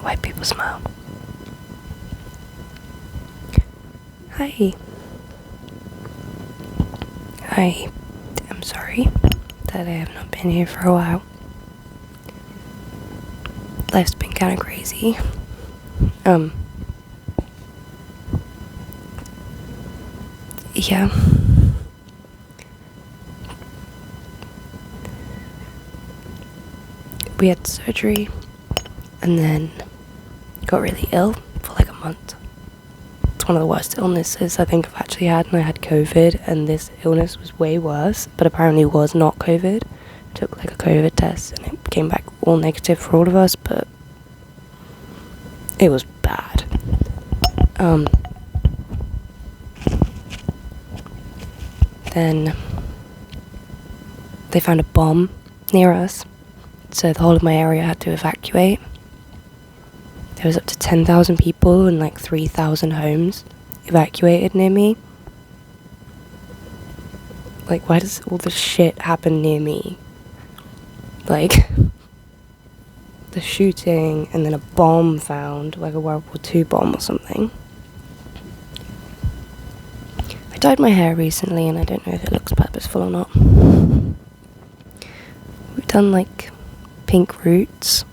White people smile. Hi. I am sorry that I have not been here for a while. Life's been kind of crazy. Yeah. We had surgery and then got really ill for like a month. It's one of the worst illnesses I think I've actually had, and I had COVID, and this illness was way worse, but apparently was not COVID. Took like a COVID test and it came back all negative for all of us, but it was bad. Then they found a bomb near us, so the whole of my area had to evacuate. There was up to 10,000 people and like 3,000 homes evacuated near me. Like, why does all this shit happen near me? Like, the shooting and then a bomb found, like a World War II bomb or something. I dyed my hair recently and I don't know if it looks purposeful or not. We've done like pink roots,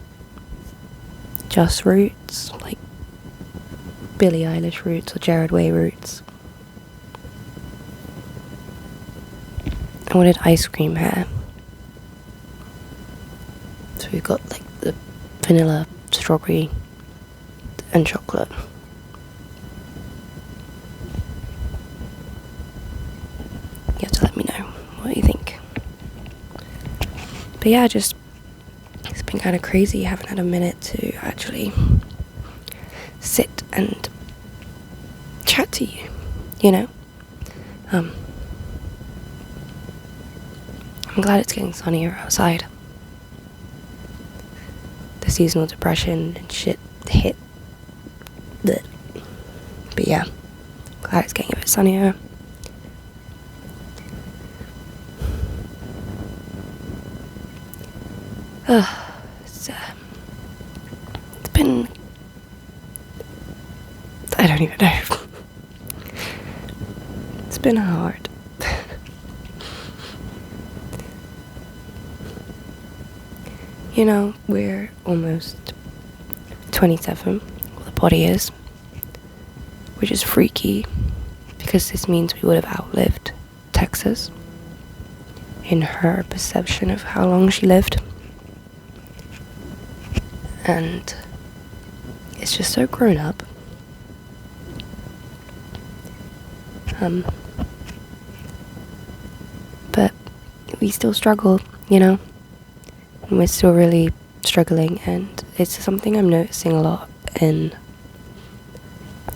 just roots, like Billie Eilish roots or Jared Way roots. I wanted ice cream hair. So we've got like the vanilla, strawberry and chocolate. You have to let me know what you think. But yeah, it's been kind of crazy. I haven't had a minute to actually sit and chat to you, you know? I'm glad it's getting sunnier outside. The seasonal depression and shit hit. Blech. But yeah, glad it's getting a bit sunnier. It's been, I don't even know. It's been hard. You know, we're almost 27, well, the body is, which is freaky, because this means we would have outlived Texas in her perception of how long she lived. And it's just so grown up. But we still struggle, you know? And we're still really struggling, and it's something I'm noticing a lot in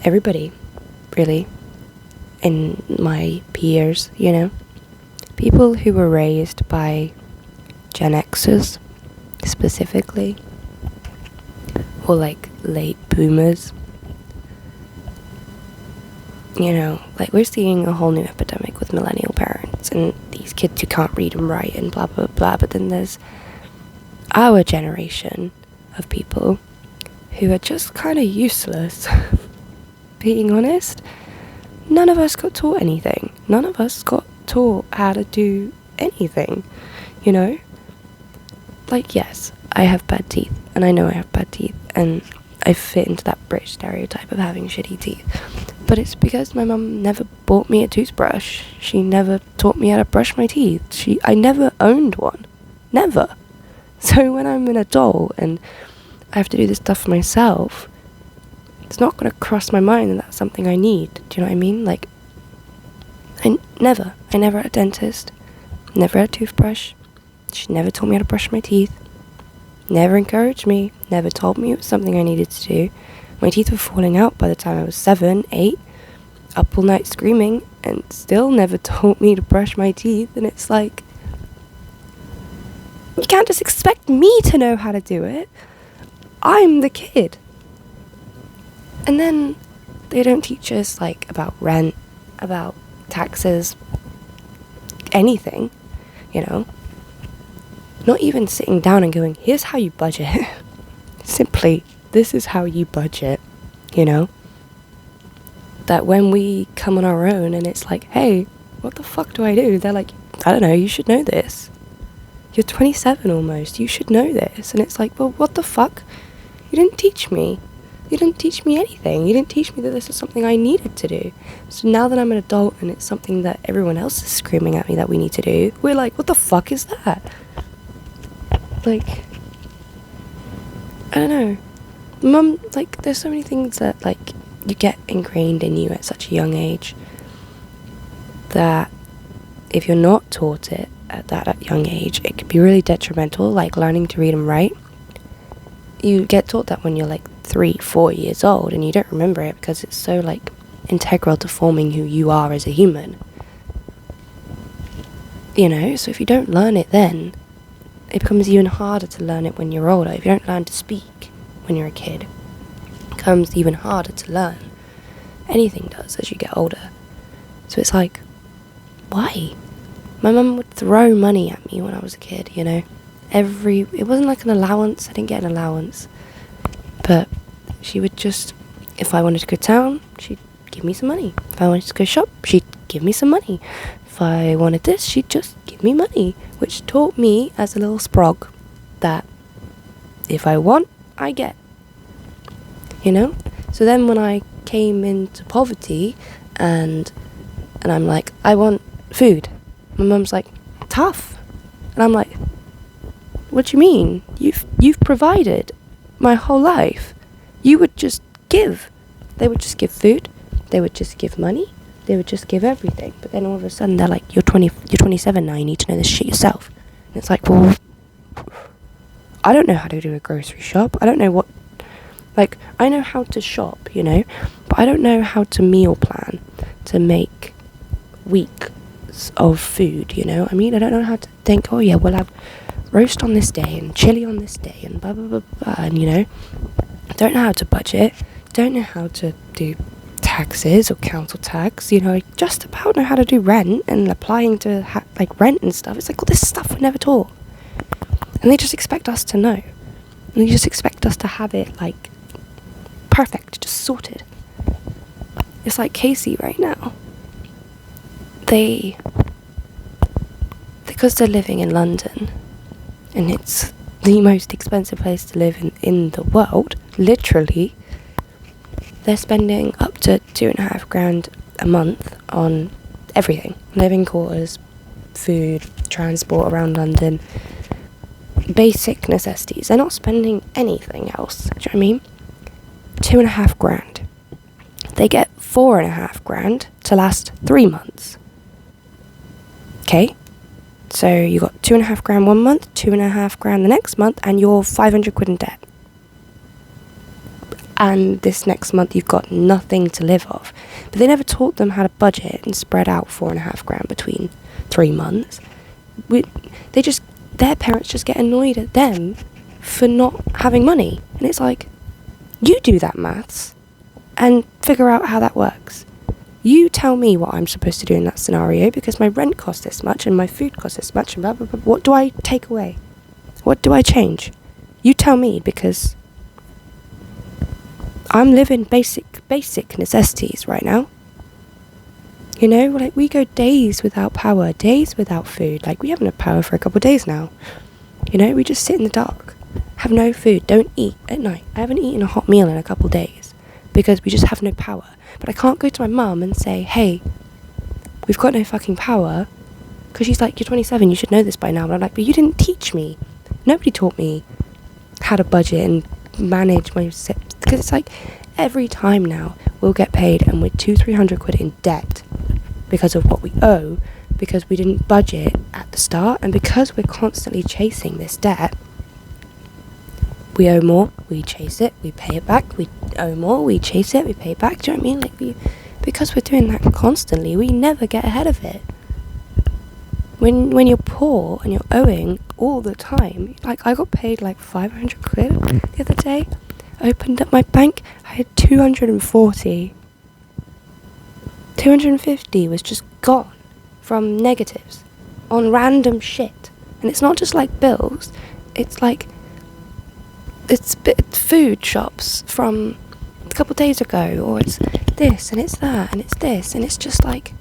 everybody, really, in my peers, you know? People who were raised by Gen Xers, specifically, or like late boomers. You know, like we're seeing a whole new epidemic with millennial parents and these kids who can't read and write and blah blah blah, but then there's our generation of people who are just kind of useless. Being honest, none of us got taught anything. None of us got taught how to do anything, you know? Like, yes, I have bad teeth, and I know I have bad teeth, and I fit into that British stereotype of having shitty teeth. But it's because my mum never bought me a toothbrush. She never taught me how to brush my teeth. I never owned one. Never. So when I'm an adult and I have to do this stuff for myself, it's not going to cross my mind that that's something I need. Do you know what I mean? Like, I never had a dentist, never had a toothbrush. She never taught me how to brush my teeth, never encouraged me, never told me it was something I needed to do. My teeth were falling out by the time I was 7, 8, up all night screaming, and still never told me to brush my teeth. And it's like, you can't just expect me to know how to do it. I'm the kid. And then they don't teach us, like, about rent, about taxes, anything, you know? Not even sitting down and going, here's how you budget. Simply this is how you budget, you know? That when we come on our own and it's like, hey, what the fuck do I do? They're like, I don't know, you should know this. You're 27 almost, you should know this. And it's like, well, what the fuck? You didn't teach me. You didn't teach me anything. You didn't teach me that this is something I needed to do. So now that I'm an adult and it's something that everyone else is screaming at me that we need to do, we're like, what the fuck is that? Like, I don't know. Mum, like, there's so many things that, like, you get ingrained in you at such a young age that if you're not taught it at that young age, it could be really detrimental, like learning to read and write. You get taught that when you're like 3-4 years old and you don't remember it because it's so like integral to forming who you are as a human. You know, so if you don't learn it then, it becomes even harder to learn it when you're older. If you don't learn to speak when you're a kid, it becomes even harder to learn. Anything does as you get older. So it's like, why? My mum would throw money at me when I was a kid, you know. It wasn't like an allowance, I didn't get an allowance. But she would just, if I wanted to go to town, she'd give me some money. If I wanted to go shop, she'd give me some money. If I wanted this, she'd just give me money. Which taught me as a little sprog that if I want, I get. You know? So then when I came into poverty and I'm like, I want food. My mum's like, tough. And I'm like, what do you mean? You've provided my whole life. You would just give. They would just give food. They would just give money. They would just give everything. But then all of a sudden they're like, you're 27 now, you need to know this shit yourself. And it's like, well, I don't know how to do a grocery shop. I don't know what, like, I know how to shop, you know, but I don't know how to meal plan to make weeks of food, you know. I mean, I don't know how to think, oh yeah, we'll have roast on this day and chili on this day and blah blah blah blah, and you know, don't know how to budget, don't know how to do taxes or council tax, you know. I just about know how to do rent and applying to like rent and stuff. It's like all this stuff we're never taught, and they just expect us to know, and they just expect us to have it like perfect, just sorted. It's like Casey right now. Because they're living in London and it's the most expensive place to live in the world, literally, they're spending up to $2,500 a month on everything. Living quarters, food, transport around London, basic necessities. They're not spending anything else. Do you know what I mean? $2,500. They get $4,500 to last 3 months. Okay? So you got $2,500 one month, $2,500 the next month, and you're 500 quid in debt. And this next month you've got nothing to live off. But they never taught them how to budget and spread out $4,500 between 3 months. Their parents just get annoyed at them for not having money. And it's like, you do that maths and figure out how that works. You tell me what I'm supposed to do in that scenario, because my rent costs this much and my food costs this much and blah blah blah. What do I take away? What do I change? You tell me, because I'm living basic necessities right now. You know, like we go days without power, days without food. Like we haven't had power for a couple of days now. You know, we just sit in the dark, have no food, don't eat at night. I haven't eaten a hot meal in a couple of days because we just have no power. But I can't go to my mum and say, hey, we've got no fucking power, because she's like, you're 27, you should know this by now. But I'm like, but you didn't teach me. Nobody taught me how to budget and manage my sips. Because it's like every time now we'll get paid and we're 200-300 quid in debt because of what we owe, because we didn't budget at the start, and because we're constantly chasing this debt. We owe more, we chase it, we pay it back, we owe more, we chase it, we pay it back. Do you know what I mean? Like because we're doing that constantly, we never get ahead of it. When you're poor and you're owing all the time, like I got paid like 500 quid the other day. I opened up my bank, I had 240. 250 was just gone from negatives on random shit. And it's not just like bills, it's like it's food shops from a couple of days ago, or it's this and it's that and it's this, and it's just like,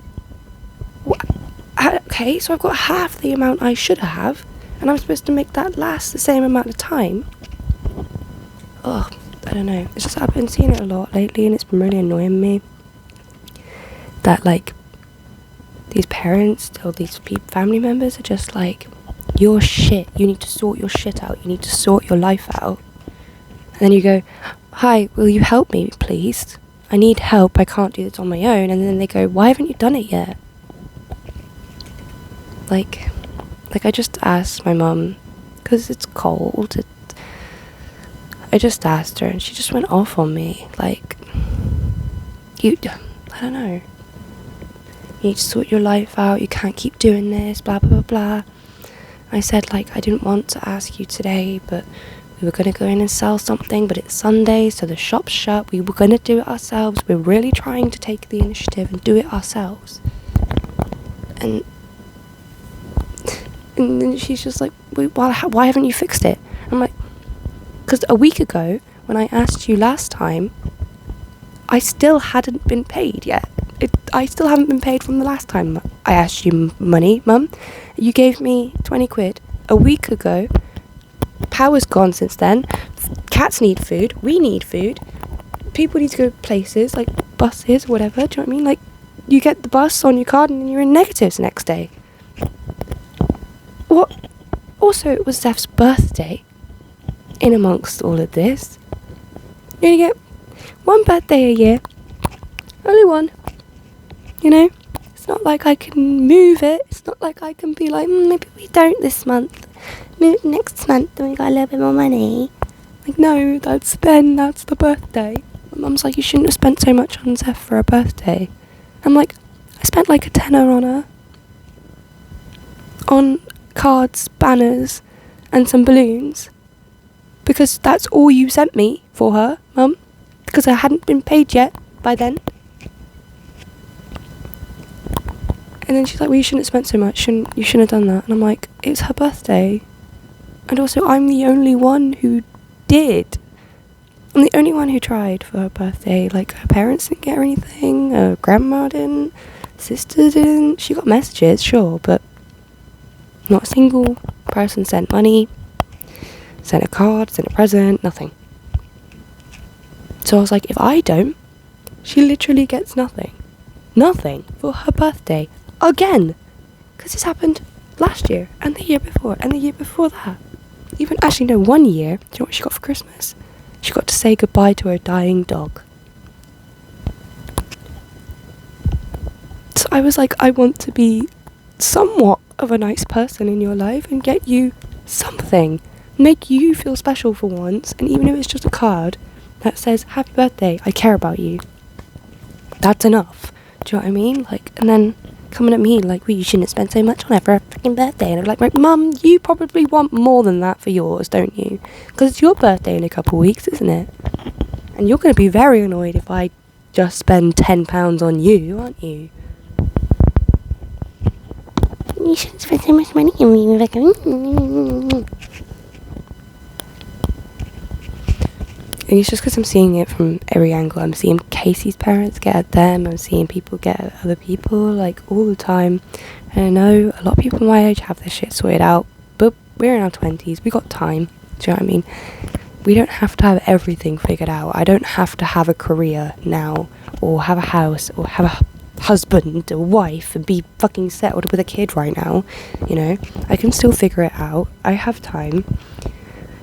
okay, so I've got half the amount I should have, and I'm supposed to make that last the same amount of time. Oh, I don't know. It's just I've been seeing it a lot lately, and it's been really annoying me. That like these parents or these family members are just like, you're shit. You need to sort your shit out. You need to sort your life out. And then you go, hi, will you help me, please? I need help. I can't do this on my own. And then they go, why haven't you done it yet? Like I just asked my mum, because it's cold. I just asked her, and she just went off on me. Like, I don't know. You need to sort your life out. You can't keep doing this, blah, blah, blah, blah. I said, like, I didn't want to ask you today, but we were going to go in and sell something, but it's Sunday, so the shop's shut. We were going to do it ourselves. We're really trying to take the initiative and do it ourselves. And then she's just like, why haven't you fixed it? I'm like, because a week ago, when I asked you last time, I still hadn't been paid yet. I still haven't been paid from the last time I asked you money, Mum. You gave me 20 quid a week ago. Power's gone since then. Cats need food. We need food. People need to go places, like buses, whatever. Do you know what I mean? Like, you get the bus on your card and you're in negatives the next day. What? Also, it was Zeph's birthday. In amongst all of this, you only get one birthday a year. Only one. You know? It's not like I can move it. It's not like I can be like, maybe we don't this month. Maybe next month when we got a little bit more money. Like, no, that's the birthday. My mum's like, you shouldn't have spent so much on Zeph for a birthday. I'm like, I spent like a tenner on her. On cards, banners, and some balloons. Because that's all you sent me for her, Mum. Because I hadn't been paid yet by then. And then she's like, well, you shouldn't have spent so much. You shouldn't have done that. And I'm like, it's her birthday. And also, I'm the only one who did. I'm the only one who tried for her birthday. Like, her parents didn't get her anything. Her grandma didn't. Sister didn't. She got messages, sure. But not a single person sent money. Sent a card, sent a present, nothing. So I was like, if I don't, she literally gets nothing. Nothing for her birthday. Again. Because this happened last year, and the year before, and the year before that. Even, actually no, 1 year. Do you know what she got for Christmas? She got to say goodbye to her dying dog. So I was like, I want to be somewhat of a nice person in your life and get you something. Make you feel special for once, and even if it's just a card that says, happy birthday, I care about you. That's enough. Do you know what I mean? Like, and then coming at me like, well, you shouldn't have spent so much on her for her freaking birthday. And I'm like, Mum, you probably want more than that for yours, don't you? Because it's your birthday in a couple of weeks, isn't it? And you're going to be very annoyed if I just spend £10 on you, aren't you? You shouldn't spend so much money on me, Rebecca. And it's just because I'm seeing it from every angle. I'm seeing Casey's parents get at them. I'm seeing people get at other people, like, all the time. And I know a lot of people my age have their shit sorted out. But we're in our 20s. We got time. Do you know what I mean? We don't have to have everything figured out. I don't have to have a career now. Or have a house. Or have a husband, a wife. And be fucking settled with a kid right now. You know? I can still figure it out. I have time.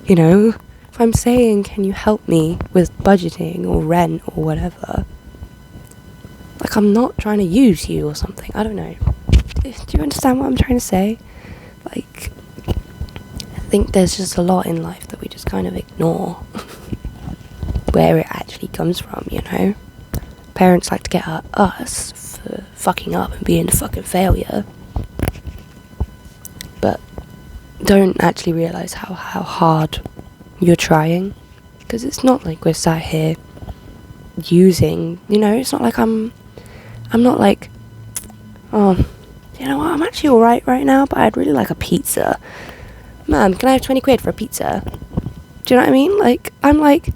You know? I'm saying, can you help me with budgeting or rent or whatever? Like, I'm not trying to use you or something. I don't know. Do you understand what I'm trying to say? Like, I think there's just a lot in life that we just kind of ignore where it actually comes from, you know? Parents like to get at us for fucking up and being a fucking failure, but don't actually realise how hard you're trying. Because it's not like we're sat here using, you know, it's not like I'm not like, oh, you know what, I'm actually alright right now, but I'd really like a pizza. Mum, can I have 20 quid for a pizza? Do you know what I mean? Like, I'm like,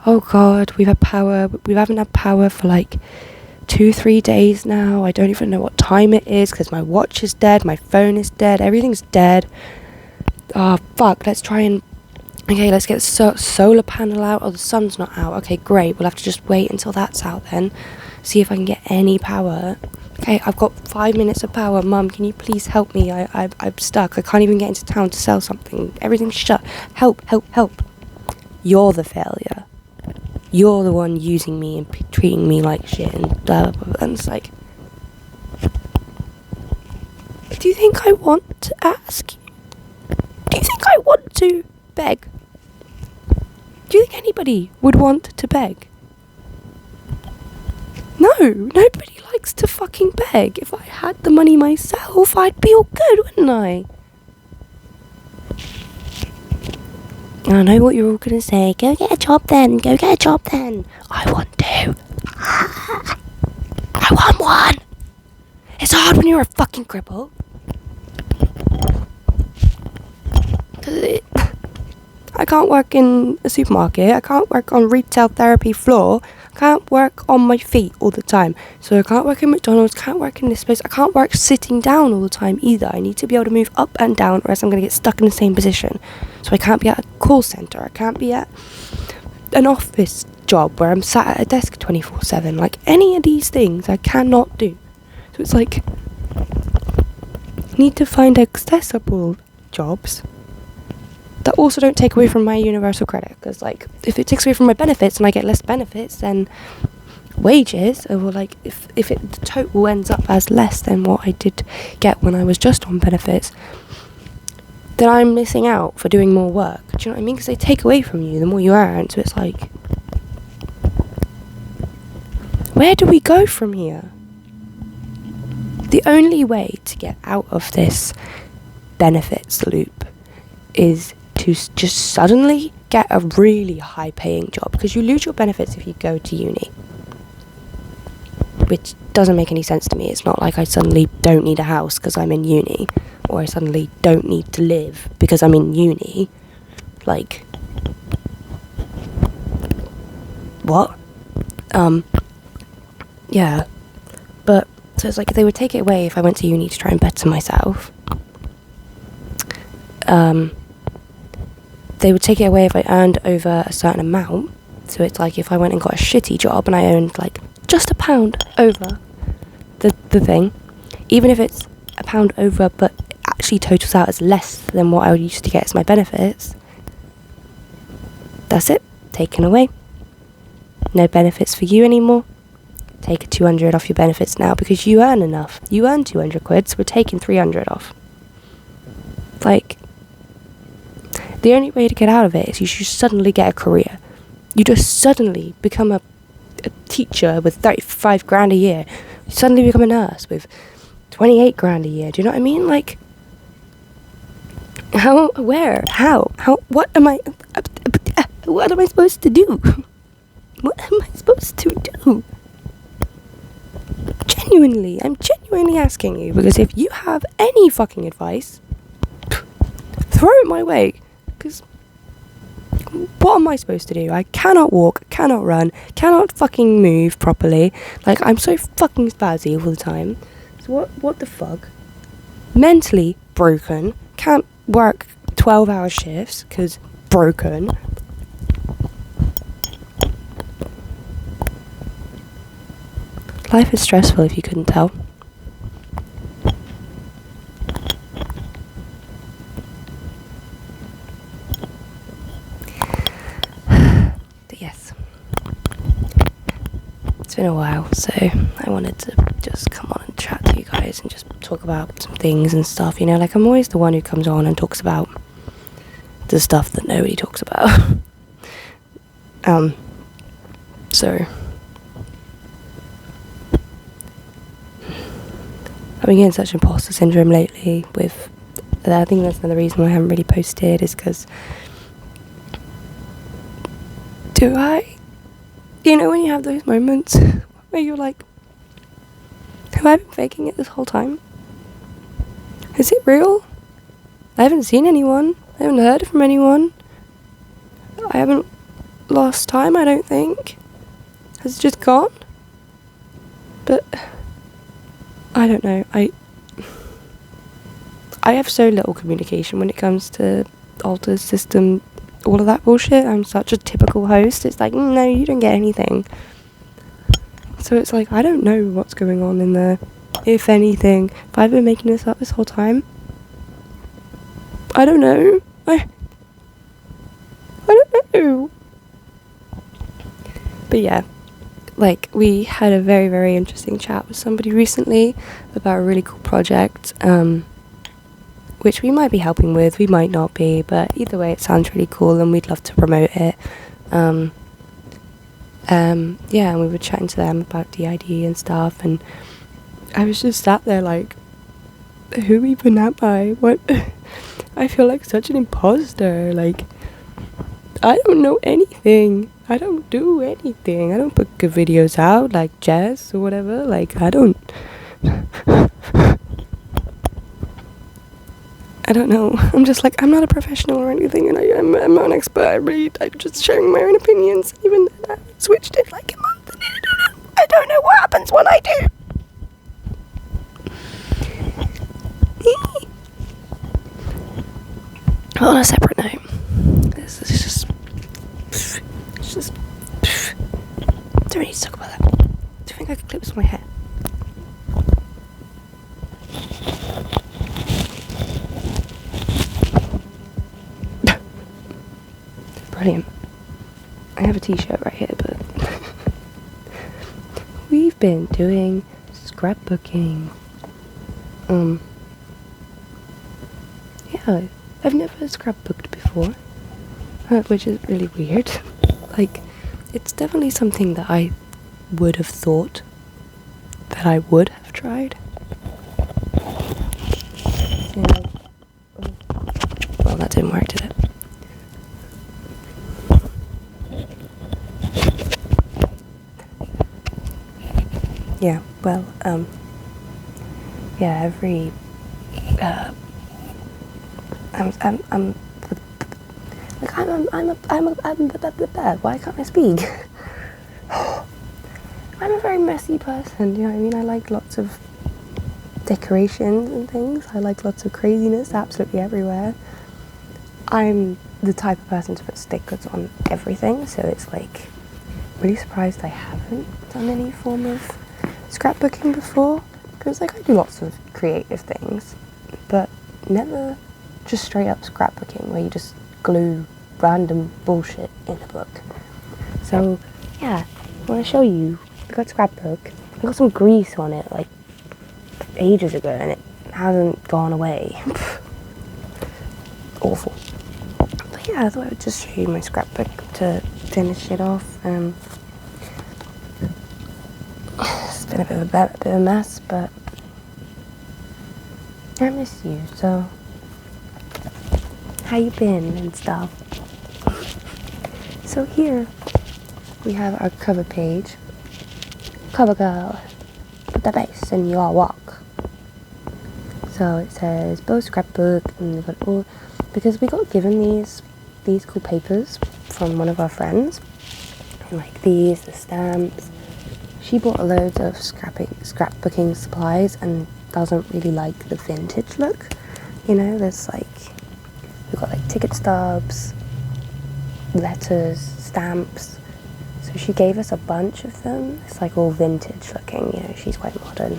oh God, we haven't had power for like 2-3 days now. I don't even know what time it is because my watch is dead, my phone is dead, everything's dead. Oh fuck, let's get solar panel out. Oh, the sun's not out. Okay, great, we'll have to just wait until that's out then, see if I can get any power. Okay, I've got 5 minutes of power. Mum, can you please help me? I'm stuck. I can't even get into town to sell something. Everything's shut. Help. You're the failure. You're the one using me and treating me like shit and blah, blah, blah. And it's like, do you think I want to ask? Do you think I want to beg? Do you think anybody would want to beg? No, nobody likes to fucking beg. If I had the money myself, I'd be all good, wouldn't I? I know what you're all going to say. Go get a job then. I want to. I want one. It's hard when you're a fucking cripple. I can't work in a supermarket. I can't work on retail therapy floor. I can't work on my feet all the time. So I can't work in McDonald's, can't work in this place. I can't work sitting down all the time either. I need to be able to move up and down or else I'm going to get stuck in the same position. So I can't be at a call centre. I can't be at an office job where I'm sat at a desk 24/7. Like, any of these things I cannot do. So it's like, I need to find accessible jobs that also don't take away from my universal credit, because like, if it takes away from my benefits and I get less benefits than wages, or like if the total ends up as less than what I did get when I was just on benefits, then I'm missing out for doing more work. Do you know what I mean? Because they take away from you the more you earn. So it's like, where do we go from here? The only way to get out of this benefits loop is to just suddenly get a really high paying job, because you lose your benefits if you go to uni, which doesn't make any sense to me. It's not like I suddenly don't need a house because I'm in uni, or I suddenly don't need to live because I'm in uni. Like, what? Yeah, but so it's like they would take it away if I went to uni to try and better myself. They would take it away if I earned over a certain amount. So it's like, if I went and got a shitty job and I earned like just a pound over the thing, even if it's a pound over but it actually totals out as less than what I used to get as my benefits, that's it, taken away. No benefits for you anymore. Take a 200 off your benefits now because you earn enough. You earn 200 quid, so we're taking 300 off. Like, the only way to get out of it is you should suddenly get a career. You just suddenly become a teacher with 35 grand a year. You suddenly become a nurse with 28 grand a year. Do you know what I mean? Like, how, where, how, what am I supposed to do? What am I supposed to do? I'm genuinely asking you, because if you have any fucking advice, throw it my way. Because what am I supposed to do? I cannot walk, cannot run, cannot fucking move properly. Like, I'm so fucking spazzy all the time. So what the fuck? Mentally broken. Can't work 12-hour shifts because broken. Life is stressful if you couldn't tell. But yes, it's been a while, so I wanted to just come on and chat to you guys and just talk about some things and stuff, you know, like, I'm always the one who comes on and talks about the stuff that nobody talks about. So I've been getting such imposter syndrome lately with, I think that's another reason why I haven't really posted, is because, you know, when you have those moments where you're like, have I been faking it this whole time? Is it real? I haven't seen anyone. I haven't heard from anyone. I haven't lost time, I don't think. Has it just gone? But I don't know. I have so little communication when it comes to alter system, all of that bullshit. I'm such a typical host. It's like, no, you don't get anything. So it's like, I don't know what's going on in there. If anything, if I've been making this up this whole time, I don't know. I don't know. But yeah, like, we had a very, very interesting chat with somebody recently about a really cool project, which we might be helping with, we might not be, but either way it sounds really cool and we'd love to promote it. Yeah, and we were chatting to them about DID and stuff, and I was just sat there like, who even am I? What? I feel like such an imposter. Like, I don't know anything. I don't do anything. I don't put good videos out like Jess or whatever. Like, I don't know. I'm just like, I'm not a professional or anything, and I'm not an expert. I'm just sharing my own opinions. Even then, I switched it like a month, and I don't know what happens when I do. On a separate note, this is just don't need to talk about that. Do you think I could clip this with my hair? Brilliant. I have a t-shirt right here, but we've been doing scrapbooking. Yeah, I've never scrapbooked before, which is really weird. Like, it's definitely something that I would have thought that I would have tried. Yeah. Well, that didn't work, did it? Yeah, well, yeah, every, why can't I speak? I'm a very messy person, you know what I mean? I like lots of decorations and things. I like lots of craziness absolutely everywhere. I'm the type of person to put stickers on everything, so it's like, really surprised I haven't done any form of scrapbooking before, because like, I do lots of creative things, but never just straight up scrapbooking where you just glue random bullshit in a book. So yeah, I want to show you. I got scrapbook. I got some grease on it like ages ago, and it hasn't gone away. Awful. But yeah, I thought I would just show you my scrapbook to finish it off. It's been a bit of a mess, but I miss you, so how you been and stuff. So here we have our cover page. Cover girl, put the bass in your walk. So it says Bo scrapbook, and we've got all, because we got given these cool papers from one of our friends, like these, the stamps. She bought a load of scrapbooking supplies and doesn't really like the vintage look. You know, there's like, we've got like ticket stubs, letters, stamps. So she gave us a bunch of them. It's like all vintage looking, you know, she's quite modern.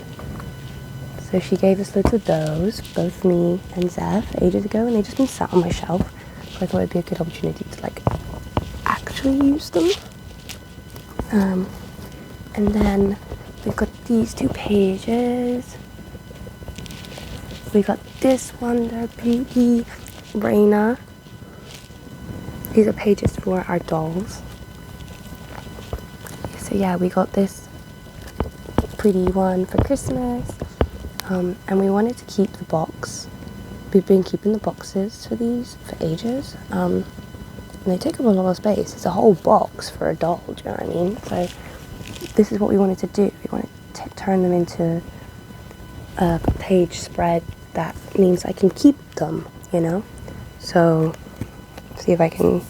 So she gave us loads of those, both me and Zeph, ages ago, and they've just been sat on my shelf. So I thought it'd be a good opportunity to like actually use them. And then we've got these two pages. We got this one, the Beauty Brainer. These are pages for our dolls. So yeah, we got this pretty one for Christmas. And we wanted to keep the box. We've been keeping the boxes for these for ages. And they take up a lot of space. It's a whole box for a doll, do you know what I mean? So this is what we wanted to do. We wanted to turn them into a page spread that means I can keep them, you know? So, see if I can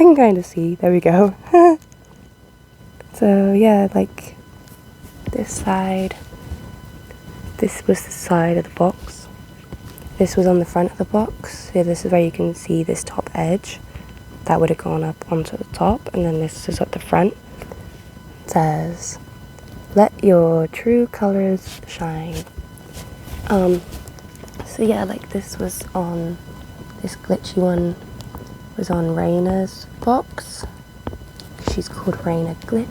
can kind of see. There we go. So yeah, like this side, this was the side of the box. This was on the front of the box. So this is where you can see this top edge. That would have gone up onto the top, and then this is at the front. It says, "Let your true colors shine." So yeah, like this glitchy one was on Raina's box. She's called Raina Glitch.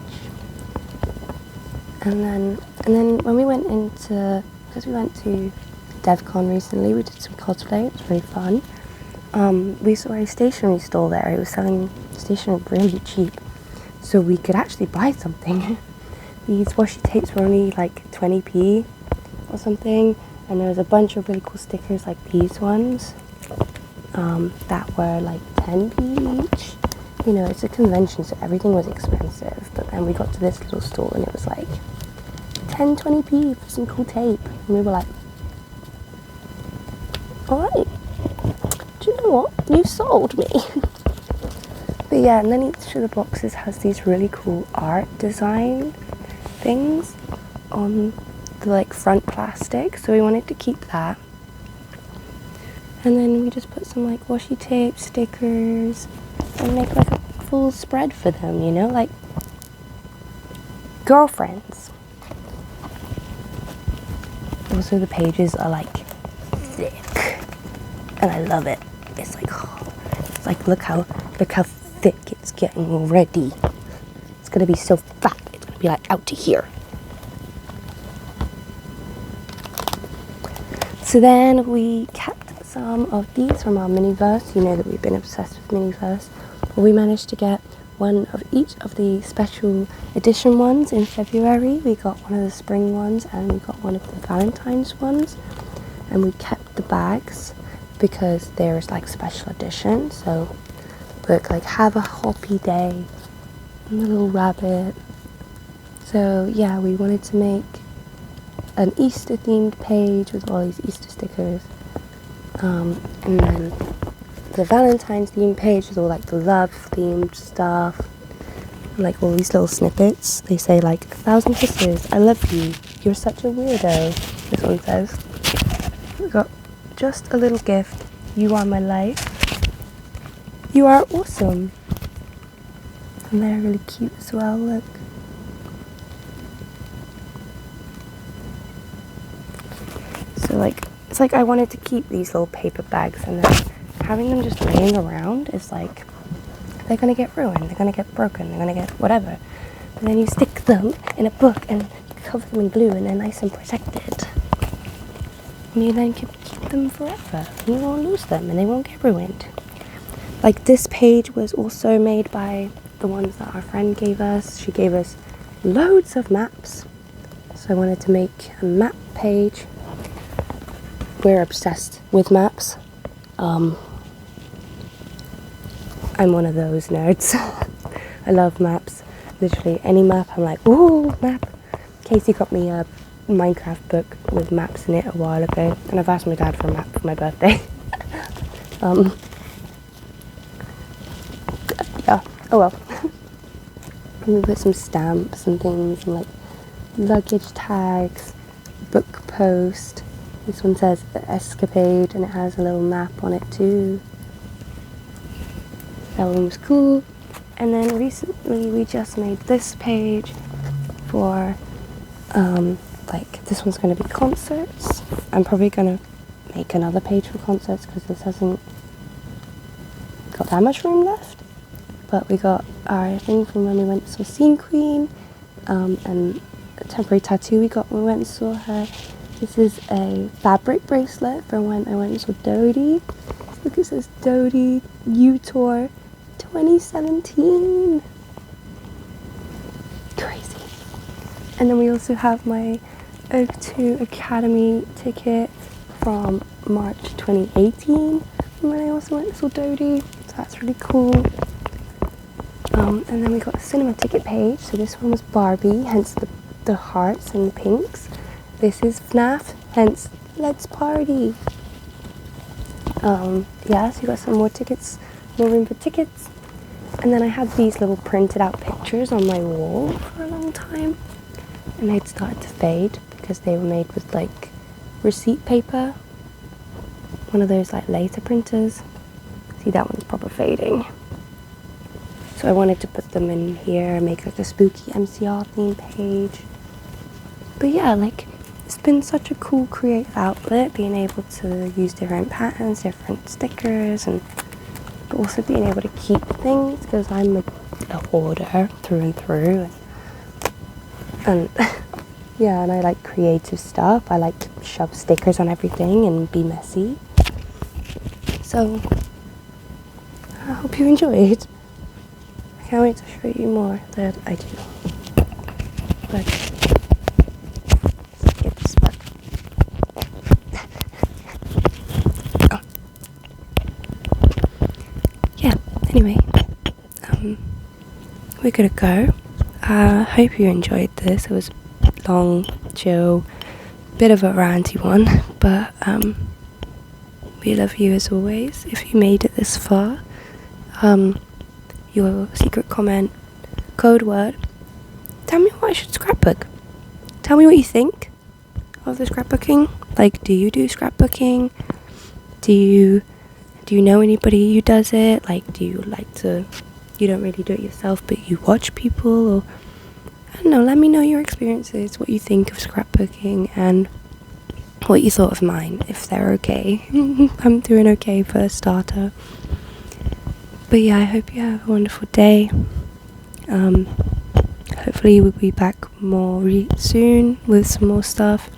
And then when we went because we went to DevCon recently, we did some cosplay. It was really fun. We saw a stationery store there. It was selling stationery really cheap, so we could actually buy something. These washi tapes were only like 20p or something, and there was a bunch of really cool stickers like these ones that were like 10p each. You know, it's a convention, so everything was expensive, but then we got to this little store and it was like 10, 20p for some cool tape, and we were like, alright, do you know what, you sold me. But yeah, and then each of the boxes has these really cool art design things on the like front plastic, so we wanted to keep that. And then we just put some like washi tape, stickers, and make like a full spread for them, you know, like girlfriends. Also the pages are like thick, and I love it. It's like look how thick it's getting already. It's gonna be so fat, it's gonna be like out to here. So then we kept some of these from our Miniverse. You know that we've been obsessed with Miniverse. We managed to get one of each of the special edition ones in February. We got one of the spring ones and we got one of the Valentine's ones. And we kept the bags because there's like special edition. So look, like have a hoppy day. And the little rabbit. So yeah, we wanted to make an Easter themed page with all these Easter stickers. And then the Valentine's themed page with all like the love themed stuff. And like all these little snippets. They say like 1,000 kisses, I love you, you're such a weirdo. This one says. We got just a little gift, you are my life, you are awesome. And they're really cute as well, look. So like, it's like I wanted to keep these little paper bags, and then having them just laying around is like, they're gonna get ruined, they're gonna get broken, they're gonna get whatever. And then you stick them in a book and cover them in glue and they're nice and protected. And you then can keep them forever. You won't lose them and they won't get ruined. Like this page was also made by the ones that our friend gave us. She gave us loads of maps. So I wanted to make a map page. We're obsessed with maps. I'm one of those nerds. I love maps. Literally any map, I'm like, ooh, map. Casey got me a Minecraft book with maps in it a while ago, and I've asked my dad for a map for my birthday. Yeah, oh well. And we put some stamps and things, and like luggage tags, book post. This one says The Escapade, and it has a little map on it too. That one was cool. And then recently we just made this page for, like, this one's going to be concerts. I'm probably going to make another page for concerts because this hasn't got that much room left. But we got our thing from when we went and saw Scene Queen, and a temporary tattoo we got when we went and saw her. This is a fabric bracelet for when I went and saw Dodie. Look, it says Dodie U-Tour 2017. Crazy. And then we also have my O2 Academy ticket from March 2018 when I also went and saw Dodie. So that's really cool. And then we got a cinema ticket page. So this one was Barbie, hence the hearts and the pinks. This is FNAF, hence Let's Party. Yeah, so you got some more tickets, more room for tickets. And then I had these little printed out pictures on my wall for a long time, and they'd started to fade because they were made with like receipt paper, one of those like laser printers. See, that one's proper fading. So I wanted to put them in here, make like a spooky MCR theme page. But yeah, like, it's been such a cool creative outlet, being able to use different patterns, different stickers, and but also being able to keep things, because I'm a hoarder through and through. And yeah, and I like creative stuff. I like to shove stickers on everything and be messy. So I hope you enjoyed. I can't wait to show you more that I do. But let's get this back. Oh. Yeah, anyway, we're gonna go. Hope you enjoyed this. It was long, chill, bit of a ranty one, but we love you as always. If you made it this far, your secret comment, code word, tell me what I should scrapbook. Tell me what you think of the scrapbooking. Like, do you do scrapbooking? Do you know anybody who does it? Like, do you like to, you don't really do it yourself, but you watch people? Or I don't know, let me know your experiences, what you think of scrapbooking, and what you thought of mine, if they're okay. I'm doing okay for a starter. But yeah, I hope you have a wonderful day. Hopefully we'll be back more soon with some more stuff.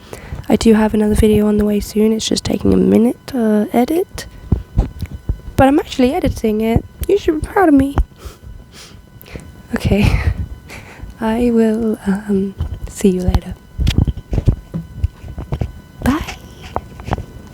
I do have another video on the way soon. It's just taking a minute to edit, but I'm actually editing it. You should be proud of me. Okay. I will see you later.